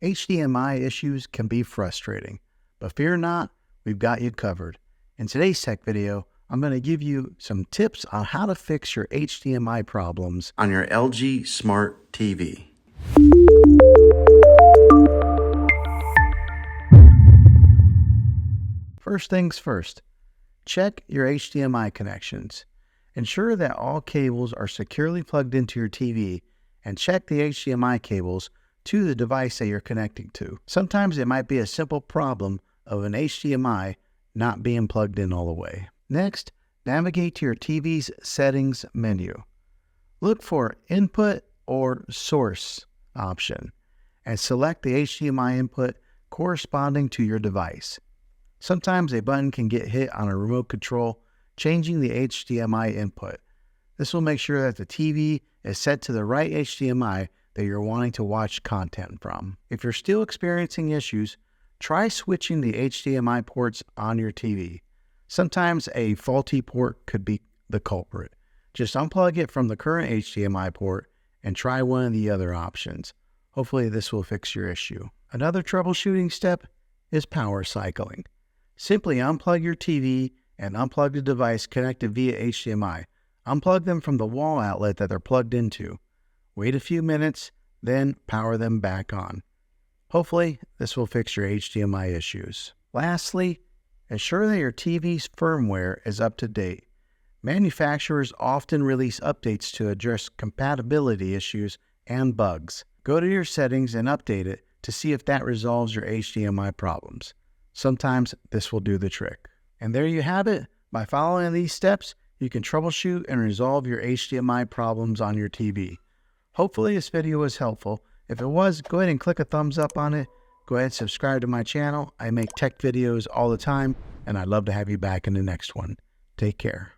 HDMI issues can be frustrating, but fear not, we've got you covered. In today's tech video, I'm going to give you some tips on how to fix your HDMI problems on your LG Smart TV. First things first, check your HDMI connections. Ensure that all cables are securely plugged into your TV and check the HDMI cables to the device that you're connecting to. Sometimes it might be a simple problem of an HDMI not being plugged in all the way. Next, navigate to your TV's settings menu. Look for Input or Source option and select the HDMI input corresponding to your device. Sometimes a button can get hit on a remote control, changing the HDMI input. This will make sure that the TV is set to the right HDMI that you're wanting to watch content from. If you're still experiencing issues, try switching the HDMI ports on your TV. Sometimes a faulty port could be the culprit. Just unplug it from the current HDMI port and try one of the other options. Hopefully this will fix your issue. Another troubleshooting step is power cycling. Simply unplug your TV and unplug the device connected via HDMI. Unplug them from the wall outlet that they're plugged into. Wait a few minutes, then power them back on. Hopefully, this will fix your HDMI issues. Lastly, ensure that your TV's firmware is up to date. Manufacturers often release updates to address compatibility issues and bugs. Go to your settings and update it to see if that resolves your HDMI problems. Sometimes this will do the trick. And there you have it. By following these steps, you can troubleshoot and resolve your HDMI problems on your TV. Hopefully this video was helpful. If it was, go ahead and click a thumbs up on it. Go ahead and subscribe to my channel. I make tech videos all the time, and I'd love to have you back in the next one. Take care.